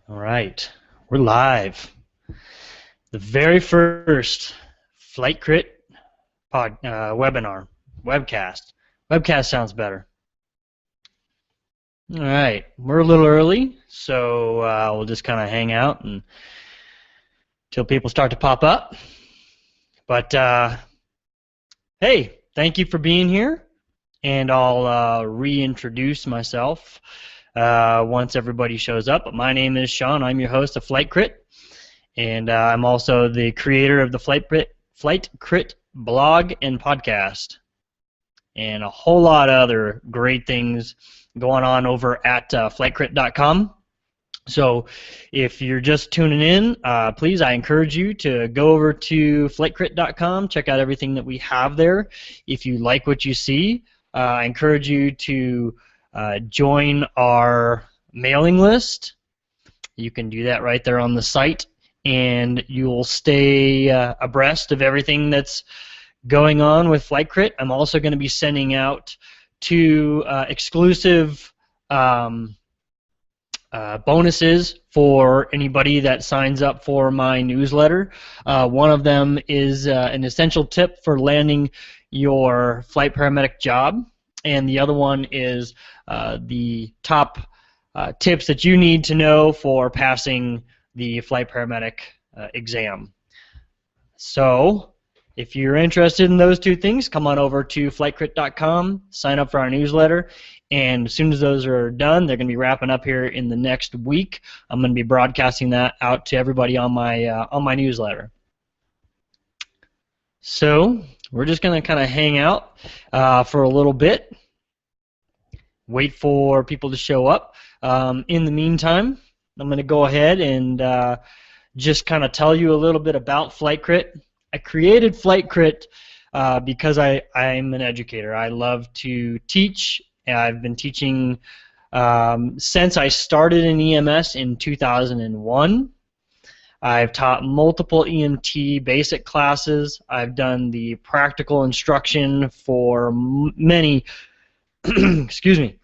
All right, we're live. The very first FlightCrit webinar, webcast. Webcast sounds better. All right, we're a little early, so we'll just kind of hang out until people start to pop up. But hey, thank you for being here, and I'll reintroduce myself once everybody shows up. But my name is Sean. I'm your host of FlightCrit. And I'm also the creator of the FlightCrit blog and podcast, and a whole lot of other great things going on over at FlightCrit.com. So if you're just tuning in, please, I encourage you to go over to FlightCrit.com, check out everything that we have there. If you like what you see, I encourage you to join our mailing list. You can do that right there on the site, and you'll stay abreast of everything that's going on with FlightCrit. I'm also going to be sending out two exclusive bonuses for anybody that signs up for my newsletter. One of them is an essential tip for landing your flight paramedic job, and the other one is the top tips that you need to know for passing the flight paramedic exam. So if you're interested in those two things, come on over to FlightCrit.com, sign up for our newsletter, and as soon as those are done, they're going to be wrapping up here in the next week. I'm going to be broadcasting that out to everybody on my newsletter. So we're just going to kind of hang out for a little bit, wait for people to show up. In the meantime, I'm going to go ahead and just kind of tell you a little bit about FlightCrit. I created FlightCrit because I'm an educator. I love to teach. I've been teaching since I started in EMS in 2001. I've taught multiple EMT basic classes. I've done the practical instruction for many excuse me,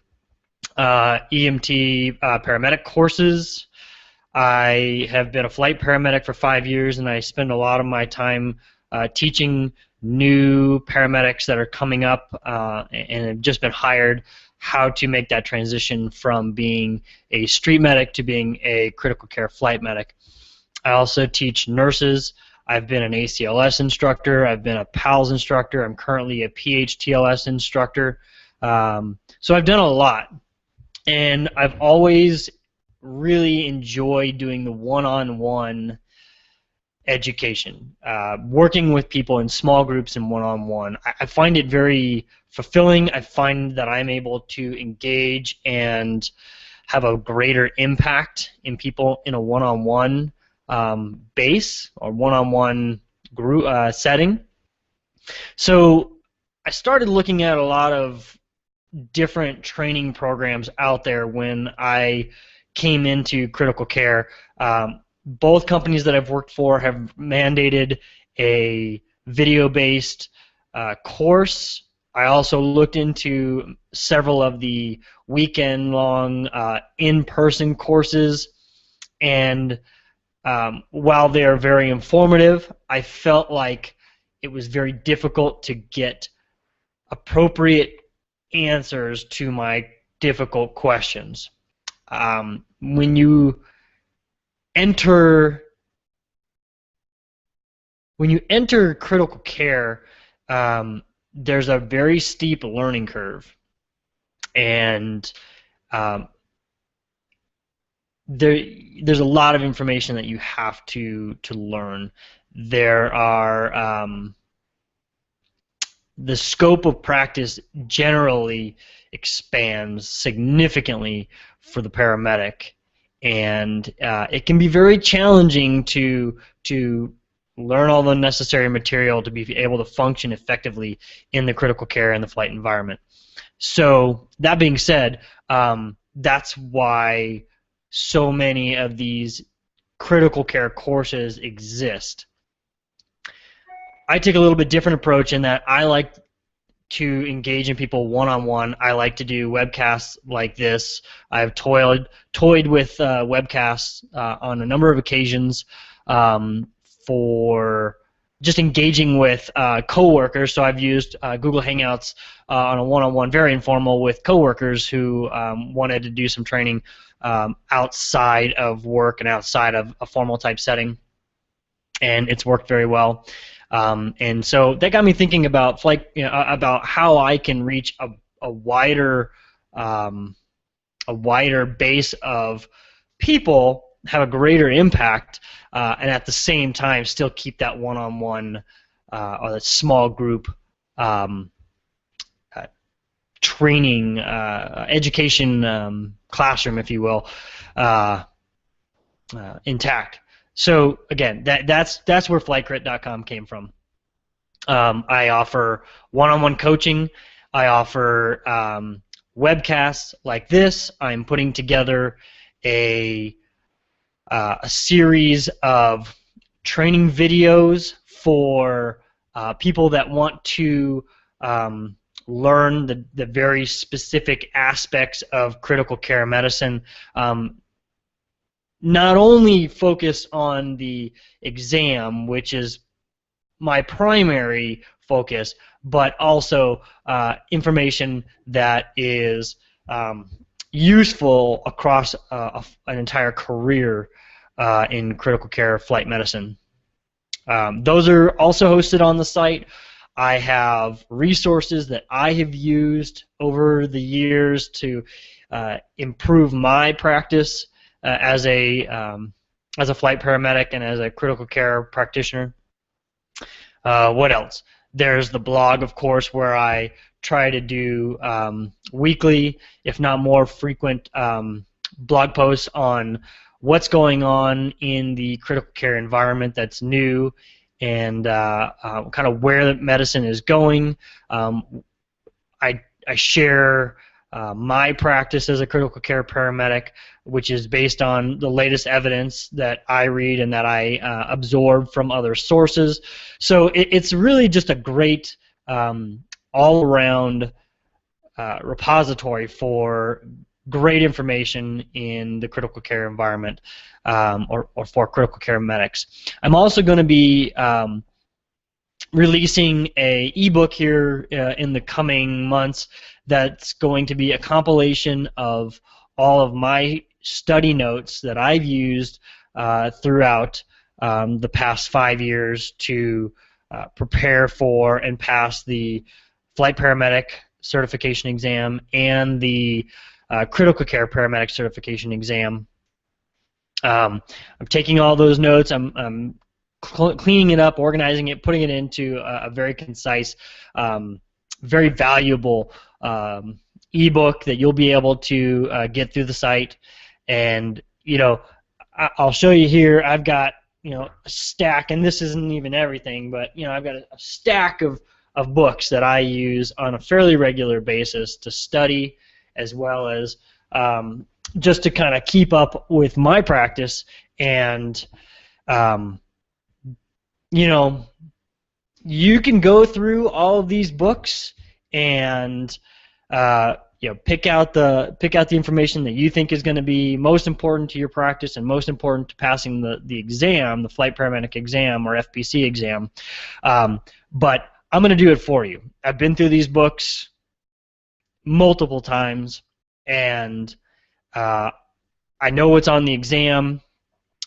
EMT paramedic courses. I have been a flight paramedic for 5 years, and I spend a lot of my time teaching new paramedics that are coming up and have just been hired how to make that transition from being a street medic to being a critical care flight medic. I also teach nurses. I've been an ACLS instructor. I've been a PALS instructor. I'm currently a PHTLS instructor. So I've done a lot. And I've always really enjoyed doing the one-on-one education, working with people in small groups and one-on-one. I find it very fulfilling. I find that I'm able to engage and have a greater impact in people in a one-on-one base or one-on-one group setting. So I started looking at a lot of different training programs out there when I came into critical care. Both companies that I've worked for have mandated a video-based course. I also looked into several of the weekend-long in-person courses, and while they are very informative, I felt like it was very difficult to get appropriate answers to my difficult questions. When you enter critical care, there's a very steep learning curve, and there's a lot of information that you have to learn. There are the scope of practice generally expands significantly for the paramedic, and it can be very challenging to learn all the necessary material to be able to function effectively in the critical care and the flight environment. So that being said, that's why so many of these critical care courses exist. I take a little bit different approach in that I like to engage in people one-on-one, I like to do webcasts like this. I've toyed with webcasts on a number of occasions for just engaging with coworkers. So I've used Google Hangouts on a one-on-one, very informal, with coworkers who wanted to do some training outside of work and outside of a formal type setting, and it's worked very well. And so that got me thinking about about how I can reach a wider base of people, have a greater impact, and at the same time still keep that one-on-one or that small group training, education classroom, if you will, intact. So again, that's where FlightCrit.com came from. I offer one-on-one coaching. I offer webcasts like this. I'm putting together a series of training videos for people that want to learn the very specific aspects of critical care medicine. Not only focus on the exam, which is my primary focus, but also information that is useful across an entire career in critical care flight medicine. Those are also hosted on the site. I have resources that I have used over the years to improve my practice as a flight paramedic and as a critical care practitioner. What else? There's the blog, of course, where I try to do weekly, if not more frequent, blog posts on what's going on in the critical care environment that's new, and kind of where medicine is going. I share my practice as a critical care paramedic, which is based on the latest evidence that I read and that I absorb from other sources. So it's really just a great all-around repository for great information in the critical care environment, or for critical care medics. I'm also going to be releasing an ebook here in the coming months that's going to be a compilation of all of my study notes that I've used throughout the past 5 years to prepare for and pass the Flight Paramedic Certification Exam and the Critical Care Paramedic Certification Exam. I'm taking all those notes, I'm cleaning it up, organizing it, putting it into a very concise, very valuable ebook that you'll be able to get through the site. And I'll show you here. I've got a stack, and this isn't even everything, but I've got a stack of books that I use on a fairly regular basis to study, as well as just to kind of keep up with my practice. And you can go through all of these books and pick out the information that you think is going to be most important to your practice and most important to passing the exam, the Flight Paramedic Exam or FPC exam. But I'm going to do it for you. I've been through these books multiple times, and I know what's on the exam.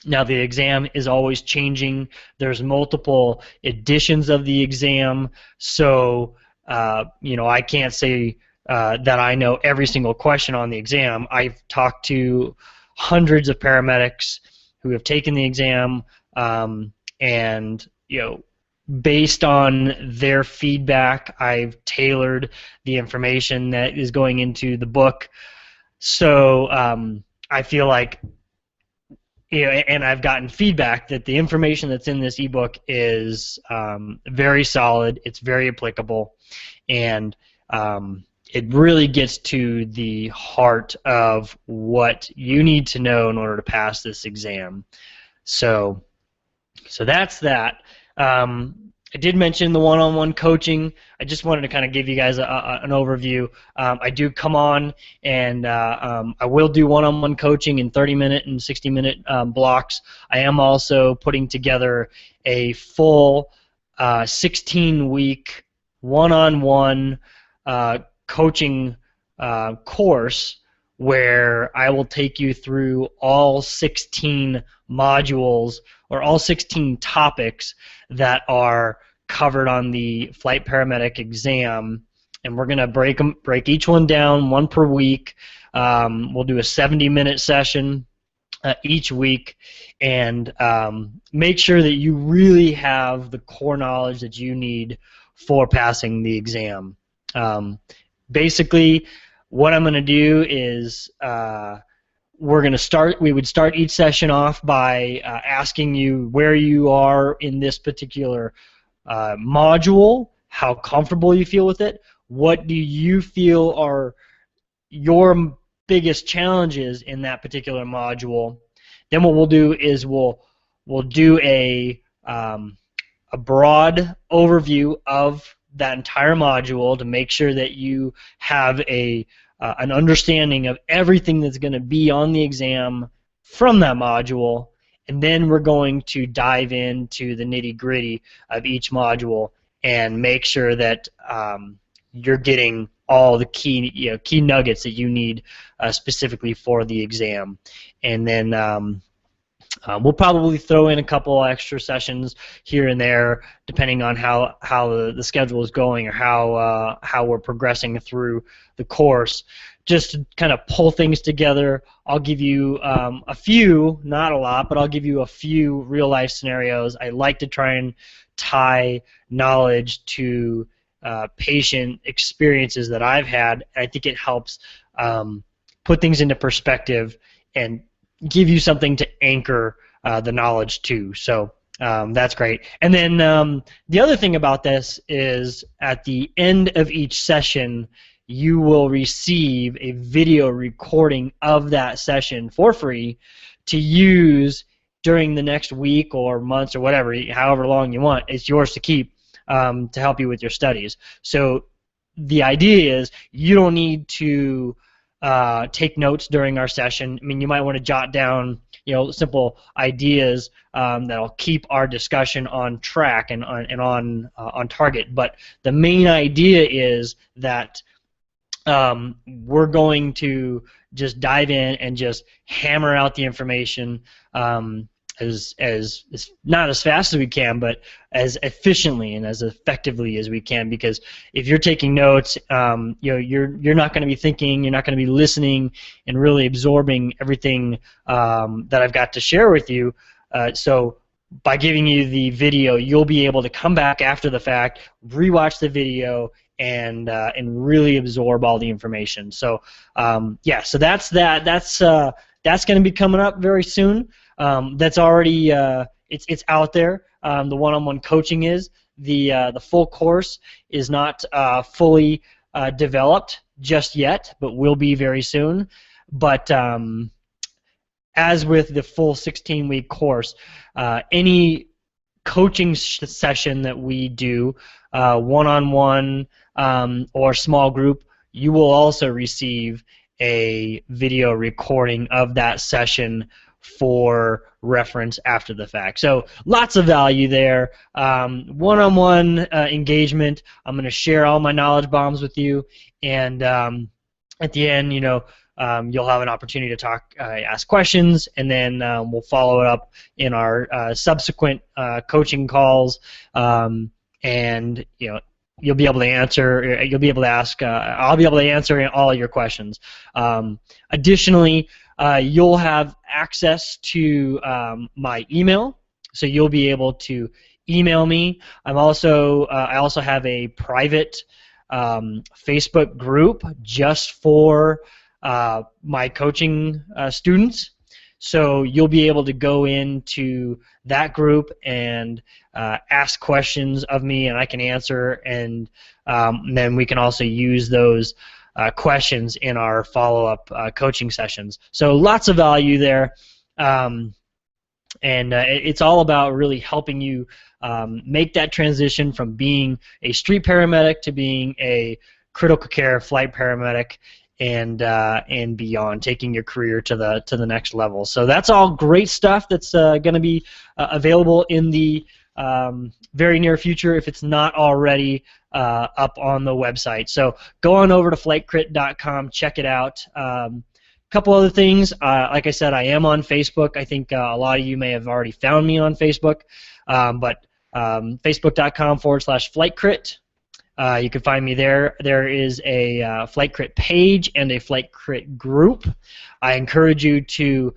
Now, the exam is always changing. There's multiple editions of the exam, so I can't say that I know every single question on the exam. I've talked to hundreds of paramedics who have taken the exam, and based on their feedback, I've tailored the information that is going into the book. So I feel like, and I've gotten feedback that the information that's in this ebook is very solid, it's very applicable, and it really gets to the heart of what you need to know in order to pass this exam. So that's that. I did mention the one-on-one coaching. I just wanted to kind of give you guys an overview. I do come on and I will do one-on-one coaching in 30-minute and 60-minute blocks. I am also putting together a full 16-week one-on-one coaching course where I will take you through all 16 modules or all 16 topics that are covered on the Flight Paramedic exam, and we're going to break each one down, one per week. We'll do a 70-minute session each week, and make sure that you really have the core knowledge that you need for passing the exam. Basically, what I'm going to do is we would start each session off by asking you where you are in this particular module, how comfortable you feel with it, what do you feel are your biggest challenges in that particular module. Then what we'll do is we'll do a broad overview of that entire module to make sure that you have an understanding of everything that's going to be on the exam from that module, and then we're going to dive into the nitty-gritty of each module and make sure that you're getting all the key nuggets that you need specifically for the exam. And then we'll probably throw in a couple extra sessions here and there, depending on how the schedule is going or how we're progressing through the course. Just to kind of pull things together, I'll give you a few, not a lot, but I'll give you a few real-life scenarios. I like to try and tie knowledge to patient experiences that I've had, and I think it helps put things into perspective and give you something to anchor the knowledge to. So that's great. And then the other thing about this is at the end of each session, you will receive a video recording of that session for free to use during the next week or months or whatever, however long you want. It's yours to keep to help you with your studies. So the idea is you don't need to take notes during our session. I mean, you might want to jot down, simple ideas that'll keep our discussion on track and on target. But the main idea is that we're going to just dive in and just hammer out the information as not as fast as we can, but as efficiently and as effectively as we can. Because if you're taking notes, you're not going to be thinking, you're not going to be listening and really absorbing everything that I've got to share with you. So by giving you the video, you'll be able to come back after the fact, rewatch the video, and really absorb all the information. So yeah, so that's that. That's going to be coming up very soon. That's already it's out there. The one-on-one coaching is the full course is not fully developed just yet, but will be very soon. But as with the full 16-week course, any coaching session that we do, one-on-one or small group, you will also receive a video recording of that session for reference after the fact. So lots of value there. One-on-one engagement. I'm going to share all my knowledge bombs with you, and at the end, you'll have an opportunity to talk, ask questions, and then we'll follow it up in our subsequent coaching calls, and you'll be able to answer. You'll be able to ask. I'll be able to answer all your questions. Additionally, you'll have access to my email, so you'll be able to email me. I also have a private Facebook group just for my coaching students. So you'll be able to go into that group and ask questions of me, and I can answer, and then we can also use those questions in our follow-up coaching sessions. So lots of value there. And it's all about really helping you make that transition from being a street paramedic to being a critical care flight paramedic, and beyond, taking your career to the next level. So that's all great stuff that's going to be available in the very near future, if it's not already up on the website. So go on over to FlightCrit.com, check it out. Couple other things. Like I said, I am on Facebook. I think a lot of you may have already found me on Facebook, but facebook.com/FlightCrit. You can find me there. There is a FlightCrit page and a FlightCrit group. I encourage you to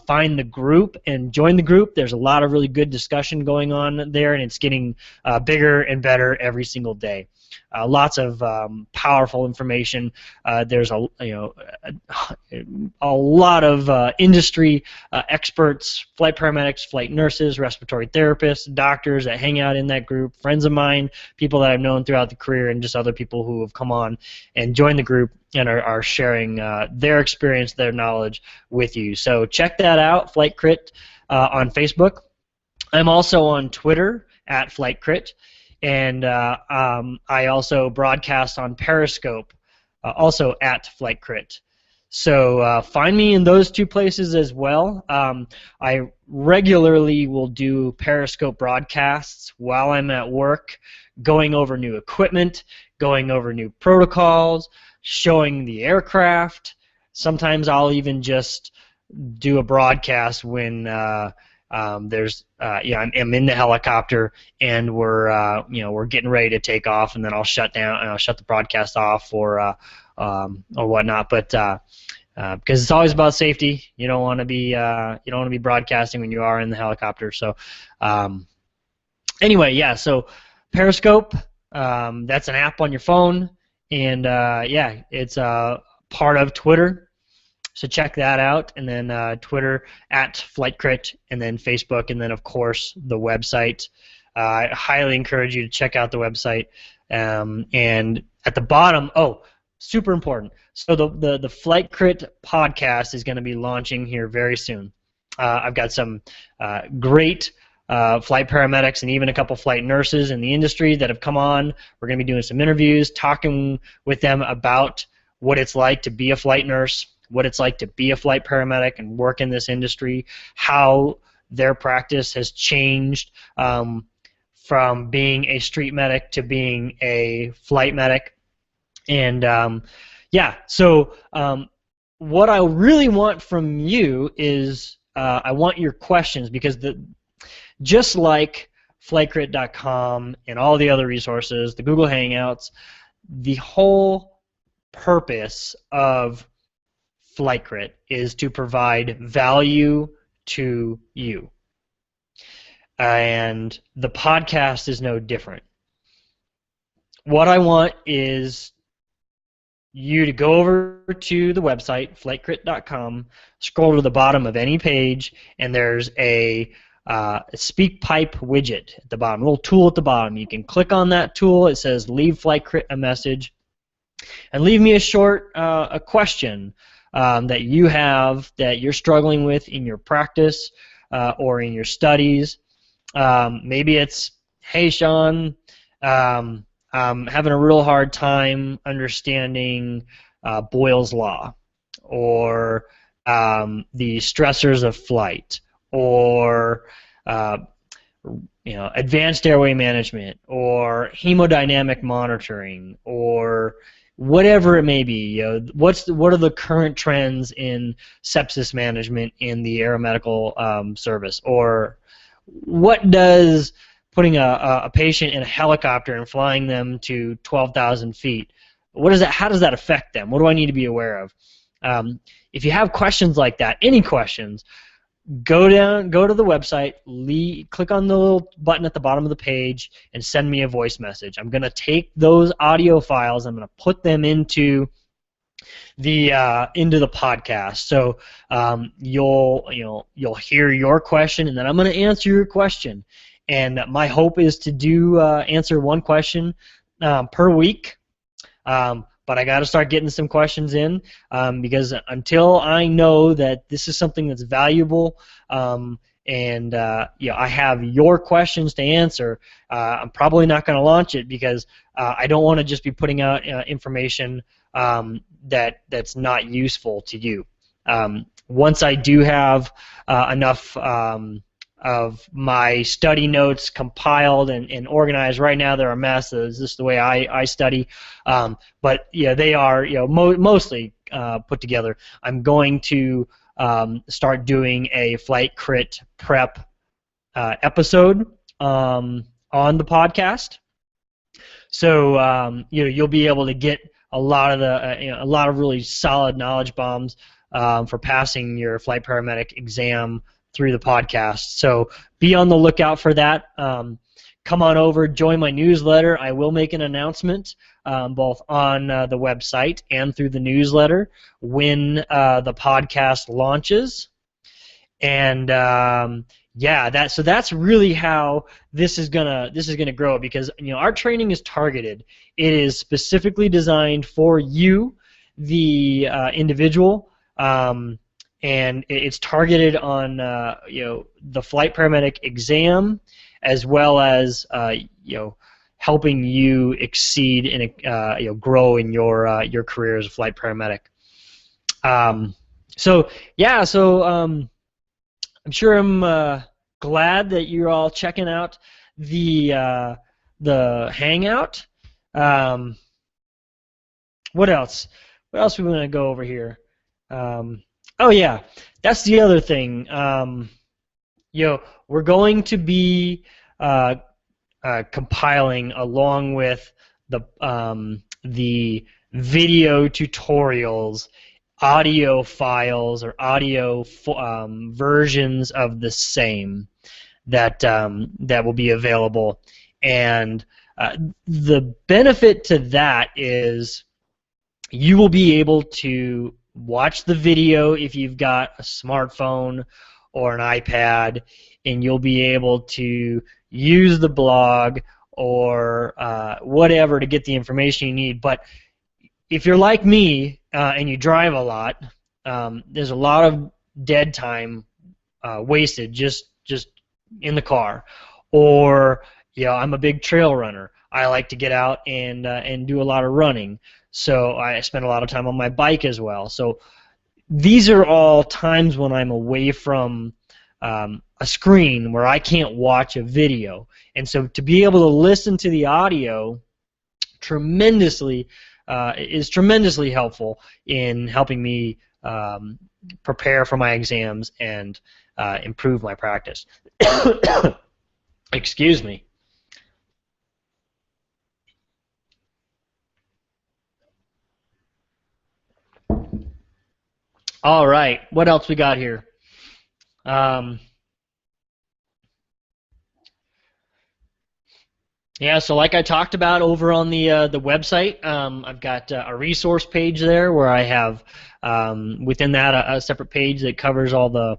find the group and join the group. There's a lot of really good discussion going on there, and it's getting bigger and better every single day. Lots of powerful information. There's a lot of industry experts, flight paramedics, flight nurses, respiratory therapists, doctors that hang out in that group. Friends of mine, people that I've known throughout the career, and just other people who have come on and joined the group and are sharing their experience, their knowledge with you. So check that out, FlightCrit on Facebook. I'm also on Twitter at FlightCrit. And I also broadcast on Periscope, also at FlightCrit. So find me in those two places as well. I regularly will do Periscope broadcasts while I'm at work, going over new equipment, going over new protocols, showing the aircraft. Sometimes I'll even just do a broadcast when I'm in the helicopter and we're getting ready to take off, and then I'll shut down and I'll shut the broadcast off or whatnot. But because it's always about safety, you don't want to be broadcasting when you are in the helicopter. So anyway, yeah. So Periscope, that's an app on your phone, and it's part of Twitter. So check that out, and then Twitter at FlightCrit, and then Facebook, and then of course the website. I highly encourage you to check out the website. And at the bottom, super important. So the FlightCrit podcast is going to be launching here very soon. I've got some great flight paramedics and even a couple flight nurses in the industry that have come on. We're going to be doing some interviews, talking with them about what it's like to be a flight nurse, what it's like to be a flight paramedic and work in this industry, how their practice has changed from being a street medic to being a flight medic. And so what I really want from you is I want your questions, because just like FlightCrit.com and all the other resources, the Google Hangouts, the whole purpose of FlightCrit is to provide value to you. And the podcast is no different. What I want is you to go over to the website, FlightCrit.com, scroll to the bottom of any page, and there's a SpeakPipe widget at the bottom, a little tool at the bottom. You can click on that tool. It says leave FlightCrit a message, and leave me a short a question that you have that you're struggling with in your practice or in your studies. Maybe it's, hey Sean, I'm having a real hard time understanding Boyle's Law, or the stressors of flight, or advanced airway management, or hemodynamic monitoring, or whatever it may be. What are the current trends in sepsis management in the aeromedical service, or what does putting a patient in a helicopter and flying them to 12,000 feet, how does that affect them? What do I need to be aware of? If you have questions like that, any questions, go to the website, click on the little button at the bottom of the page, and send me a voice message. I'm going to take those audio files, I'm going to put them into the podcast. So you'll hear your question, and then I'm going to answer your question. And my hope is to answer one question per week. But I got to start getting some questions in, because until I know that this is something that's valuable, and and I have your questions to answer. I'm probably not going to launch it because I don't want to just be putting out information that's not useful to you. Once I do have enough of my study notes compiled and organized, right now they're a mess. This is the way I study, but they are mostly put together. I'm going to start doing a FlightCrit prep episode on the podcast, so you'll be able to get a lot of a lot of really solid knowledge bombs for passing your flight paramedic exam through the podcast. So be on the lookout for that. Come on over, join my newsletter. I will make an announcement both on the website and through the newsletter when the podcast launches. And so that's really how this is gonna grow, because our training is targeted. It is specifically designed for you, the individual. And it's targeted on the flight paramedic exam, as well as helping you exceed and grow in your career as a flight paramedic. So I'm sure I'm glad that you're all checking out the Hangout. What else? What else are we going to go over here? Oh yeah, that's the other thing. We're going to be compiling, along with the video tutorials, audio files or audio versions of the same that will be available. And the benefit to that is you will be able to watch the video if you've got a smartphone or an iPad, and you'll be able to use the blog or whatever to get the information you need. But if you're like me and you drive a lot, there's a lot of dead time wasted just in the car. Or I'm a big trail runner. I like to get out and do a lot of running. So I spend a lot of time on my bike as well. So these are all times when I'm away from a screen where I can't watch a video. And so to be able to listen to the audio is tremendously helpful in helping me prepare for my exams and improve my practice. Excuse me. All right, what else we got here? Yeah, so like I talked about over on the website, I've got a resource page there where I have within that a separate page that covers all the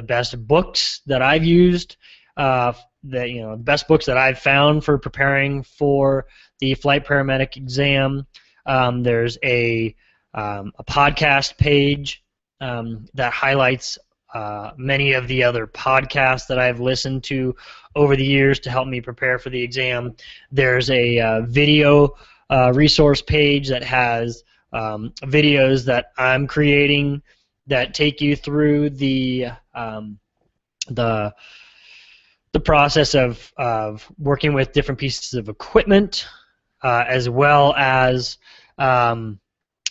best books that I've used, the best books that I've found for preparing for the flight paramedic exam. There's a podcast page that highlights many of the other podcasts that I've listened to over the years to help me prepare for the exam. There's a video resource page that has videos that I'm creating that take you through the process of working with different pieces of equipment, as well as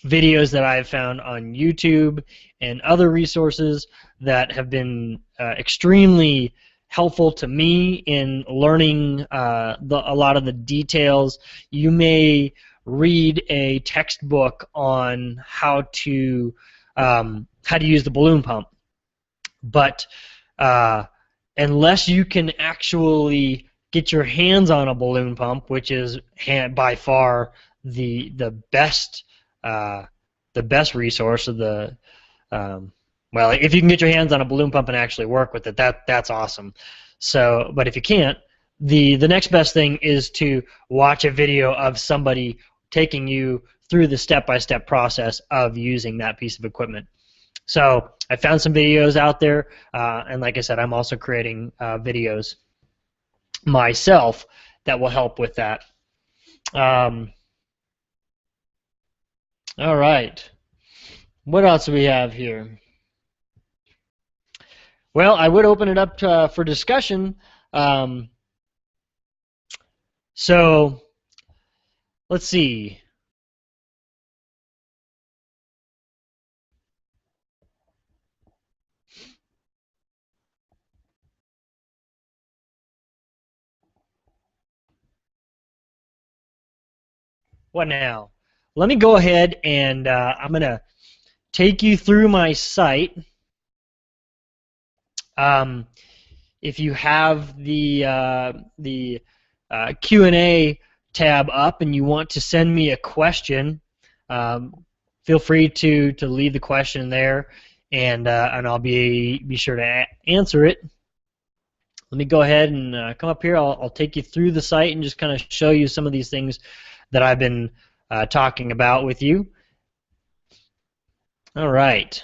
videos that I've found on YouTube and other resources that have been extremely helpful to me in learning a lot of the details. You may read a textbook on how to use the balloon pump, but unless you can actually get your hands on a balloon pump, which is by far the best resource of the well, if you can get your hands on a balloon pump and actually work with it, that's awesome. So, but if you can't, the next best thing is to watch a video of somebody taking you through the step-by-step process of using that piece of equipment. So I found some videos out there, and like I said, I'm also creating videos myself that will help with that. All right. What else do we have here? Well, I would open it up for discussion. Um, so let's see. What now? Let me go ahead and I'm going to take you through my site. Um, if you have the Q&A tab up and you want to send me a question, feel free to leave the question there, and I'll be sure to answer it. Let me go ahead and come up here. I'll take you through the site and just kind of show you some of these things that I've been talking about with you. All right.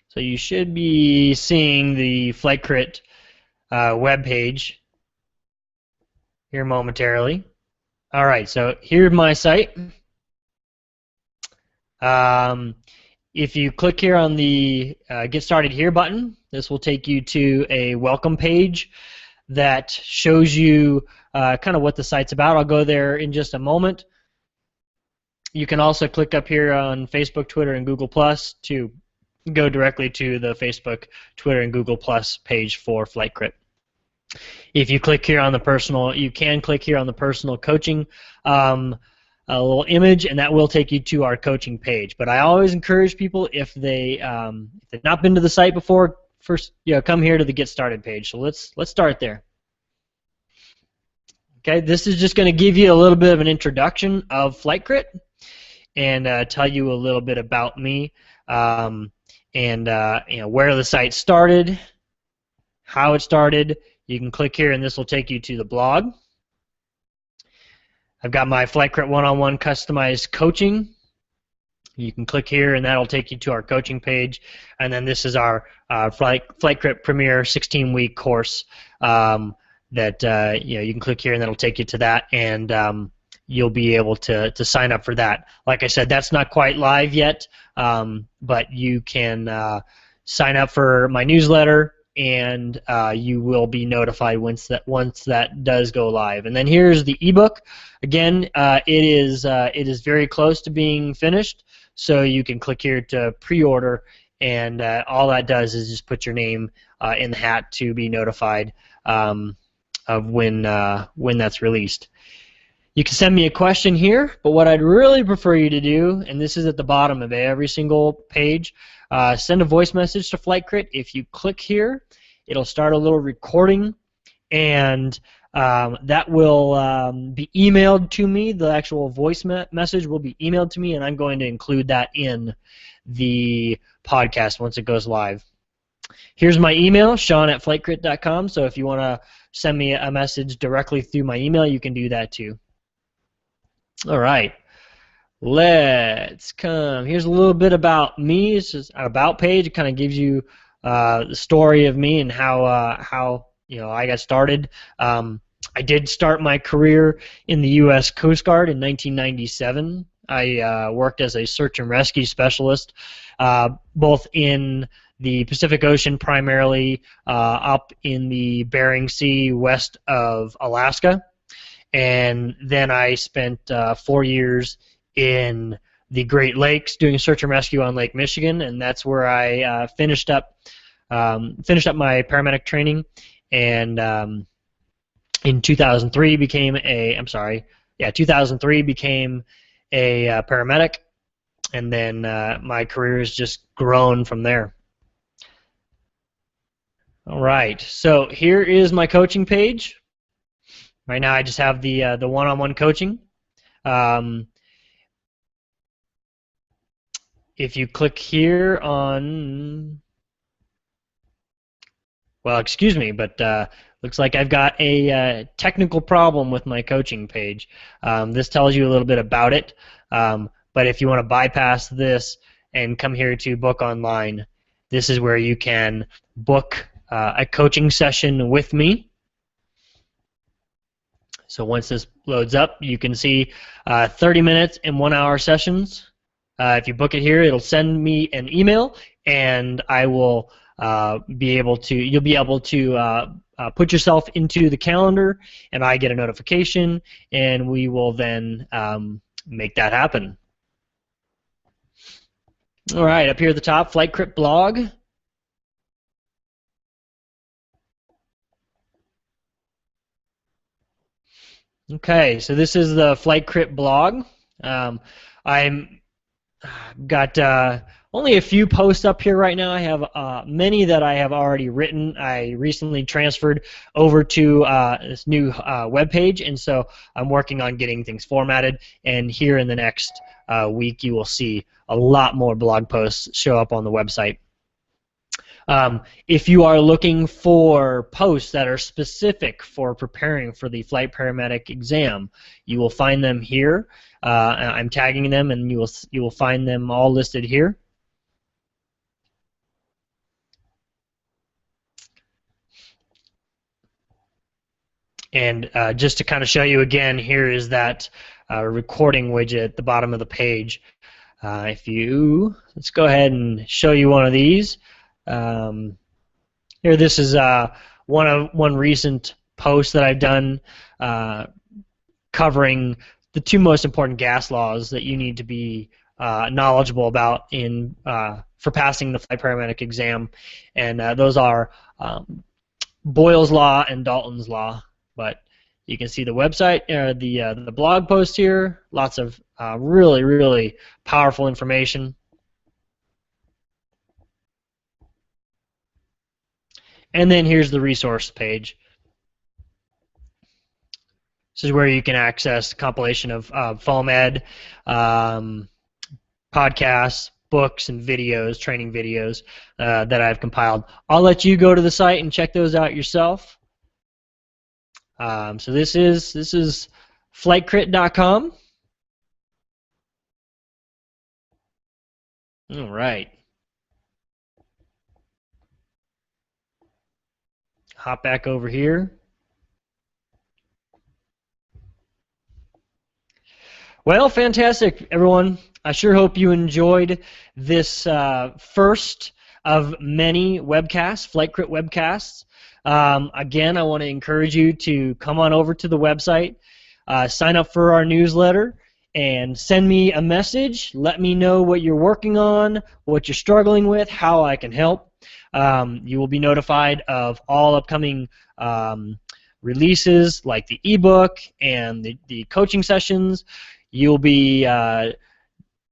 So you should be seeing the FlightCrit web page here momentarily. All right, so here's my site. If you click here on the Get Started Here button, this will take you to a welcome page that shows you kind of what the site's about. I'll go there in just a moment. You can also click up here on Facebook, Twitter, and Google Plus to go directly to the Facebook, Twitter, and Google Plus page for FlightCrit. If you click here on the personal, you can click here on the personal coaching a little image, and that will take you to our coaching page. But I always encourage people, if they've not been to the site before, first come here to the Get Started page. So let's start there. Okay, this is just going to give you a little bit of an introduction of FlightCrit and tell you a little bit about me and where the site started, how it started. You can click here and this will take you to the blog. I've got my FlightCrit one-on-one customized coaching. You can click here and that'll take you to our coaching page. And then this is our FlightCrit Premier 16-week course that you can click here and that'll take you to that, and you'll be able to sign up for that. Like I said, that's not quite live yet, but you can sign up for my newsletter, and you will be notified once that does go live. And then here's the ebook. Again, it is very close to being finished, so you can click here to pre-order, and all that does is just put your name in the hat to be notified of when that's released. You can send me a question here, but what I'd really prefer you to do, and this is at the bottom of every single page, send a voice message to FlightCrit. If you click here, it'll start a little recording, and that will be emailed to me. The actual voice message will be emailed to me, and I'm going to include that in the podcast once it goes live. Here's my email, sean@flightcrit.com, so if you want to send me a message directly through my email, you can do that too. All right, let's come. Here's a little bit about me. It's just an about page. It kind of gives you the story of me and how I got started. I did start my career in the U.S. Coast Guard in 1997. I worked as a search and rescue specialist, both in the Pacific Ocean, primarily up in the Bering Sea west of Alaska. And then I spent 4 years in the Great Lakes doing search and rescue on Lake Michigan, and that's where I finished up my paramedic training, and in 2003 became a paramedic, and then my career has just grown from there. All right, so here is my coaching page. Right now I just have the one-on-one coaching. If you click here on Well, excuse me, but looks like I've got a technical problem with my coaching page. This tells you a little bit about it, but if you want to bypass this and come here to book online, this is where you can book a coaching session with me. So once this loads up, you can see 30 minutes and 1 hour sessions. If you book it here, it'll send me an email, and I will you'll be able to put yourself into the calendar, and I get a notification, and we will then make that happen. All right, up here at the top, FlightCrit blog. Okay, so this is the FlightCrit blog. I'm got only a few posts up here right now. I have many that I have already written. I recently transferred over to this new web page, and so I'm working on getting things formatted. And here in the next week, you will see a lot more blog posts show up on the website. If you are looking for posts that are specific for preparing for the Flight Paramedic exam, you will find them here. I'm tagging them, and you will find them all listed here. And just to kind of show you again, here is that recording widget at the bottom of the page. Let's go ahead and show you one of these. Here, this is one recent post that I've done covering the two most important gas laws that you need to be knowledgeable about for passing the Flight Paramedic exam, and those are Boyle's Law and Dalton's Law. But you can see the website, the blog post here. Lots of really, really powerful information. And then here's the resource page. This is where you can access a compilation of FOAMed, podcasts, books, and videos, training videos that I've compiled. I'll let you go to the site and check those out yourself. So this is FlightCrit.com. All right. Hop back over here. Well, fantastic, everyone. I sure hope you enjoyed this first of many webcasts, FlightCrit webcasts. Again, I want to encourage you to come on over to the website, sign up for our newsletter, and send me a message. Let me know what you're working on, what you're struggling with, how I can help. You will be notified of all upcoming releases like the ebook and the coaching sessions. You'll be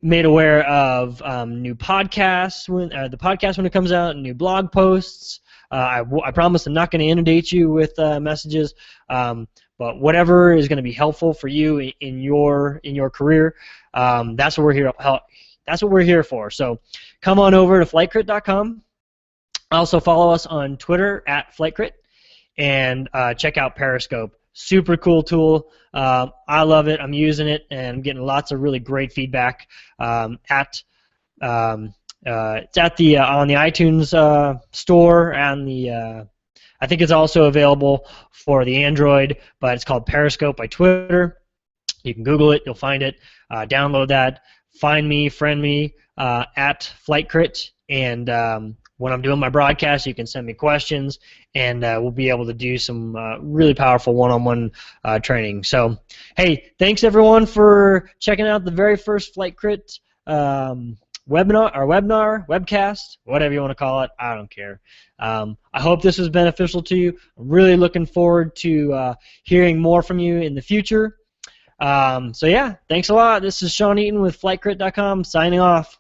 made aware of new podcasts when the podcast when it comes out, and new blog posts. I promise I'm not going to inundate you with messages, but whatever is going to be helpful for you in your career, that's what we're here. That's what we're here for. So come on over to FlightCrit.com. Also follow us on Twitter at FlightCrit, and check out Periscope. Super cool tool. I love it. I'm using it, and I'm getting lots of really great feedback. It's on the iTunes store, and I think it's also available for the Android, but it's called Periscope by Twitter. You can Google it. You'll find it. Download that. Find me, friend me at FlightCrit, and when I'm doing my broadcast, you can send me questions, and we'll be able to do some really powerful one-on-one training. So, hey, thanks everyone for checking out the very first FlightCrit webinar, webcast, whatever you want to call it. I don't care. I hope this was beneficial to you. I'm really looking forward to hearing more from you in the future. So yeah, thanks a lot. This is Sean Eaton with FlightCrit.com signing off.